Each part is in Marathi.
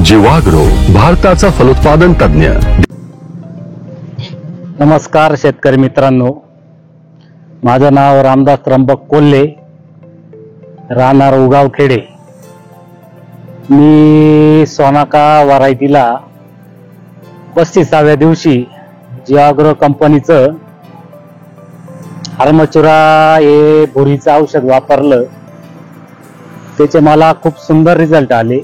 जीवाग्रो भारताचा फलोत्पादन तज्ञ। नमस्कार शेतकरी मित्रांनो, माझं नाव रामदास त्र्यंबक कोल्हे, राहणार उगावखेडे। मी सोनाका व्हरायटीला 35व्या दिवशी जीवाग्रो कंपनीचं हार्मचुरा हे बोरीचं औषध वापरलं। त्याचे मला खूप सुंदर रिझल्ट आले।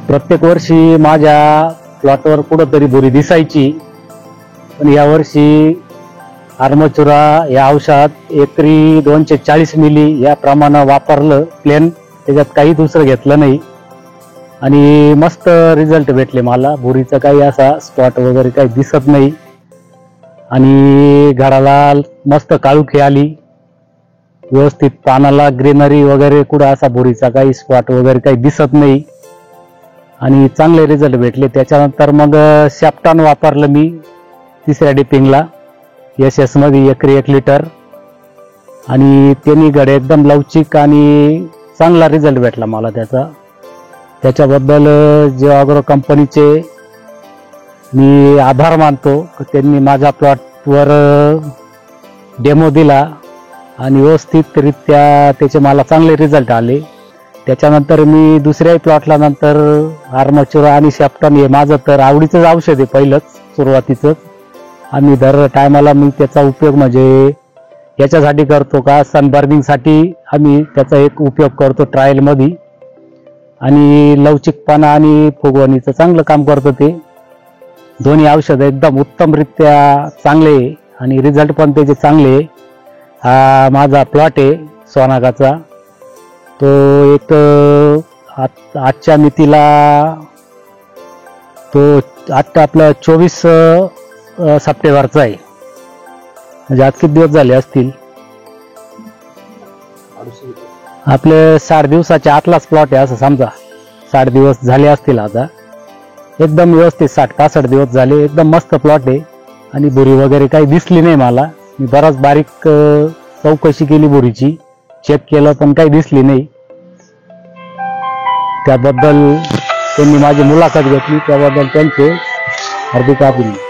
प्रत्येक वर्षी माझ्या प्लॉटवर कुठंतरी बोरी दिसायची, पण यावर्षी हार्मचुरा या औषध एकरी 240 मिली या प्रमाणे वापरलं प्लेन, त्याच्यात काही दुसरं घेतलं नाही आणि मस्त रिझल्ट भेटले मला। बोरीचा काही असा स्पॉट वगैरे काही दिसत नाही आणि घराला मस्त काळुखी आली, व्यवस्थित पानाला ग्रीनरी वगैरे, कुठं असा बोरीचा काही स्पॉट वगैरे काही दिसत नाही आणि चांगले रिझल्ट भेटले। त्याच्यानंतर मग सॅप्टॉन वापरलं मी तिसऱ्या डिपिंगला SS मध्ये एकरी 1 लिटर, आणि त्यांनी गडे एकदम लवचिक आणि चांगला रिझल्ट भेटला मला त्याच्याबद्दल जीवाग्रो कंपनीचे मी आभार मानतो। त्यांनी माझ्या प्लॉटवर डेमो दिला आणि व्यवस्थितरित्या त्याचे मला चांगले रिझल्ट आले। त्याच्यानंतर मी दुसऱ्याही प्लॉटला नंतर हार्मचुरा आणि सॅप्टॉन हे माझं तर आवडीचंच औषध आहे पहिलंच सुरुवातीचं। आम्ही दर टायमाला मी त्याचा उपयोग म्हणजे याच्यासाठी करतो का, सनबर्निंगसाठी आम्ही त्याचा एक उपयोग करतो ट्रायल मध्ये, आणि लवचिकपणा आणि फुगवणीचं चांगलं काम करतं ते। दोन्ही औषध एकदम उत्तमरित्या चांगले आणि रिझल्ट पण त्याचे चांगले। हा माझा प्लॉट आहे सोनाकाचा, तो एक आजच्या मितीला तो आता आपला 24 सप्टेंबरचा आहे, म्हणजे आज किती दिवस झाले असतील, आपले 60 दिवसाच्या आतलाच प्लॉट आहे असं समजा। 60 दिवस झाले असतील आता, एकदम व्यवस्थित 60-65 दिवस झाले, एकदम मस्त प्लॉट आहे आणि बोरी वगैरे काही दिसली नाही मला। मी बराच बारीक चौकशी केली बोरीची, चेक केलं पण काही दिसली नाही। त्याबद्दल त्यांनी माझी मुलाखत घेतली, त्याबद्दल त्यांचे हार्दिक अभिनंदन।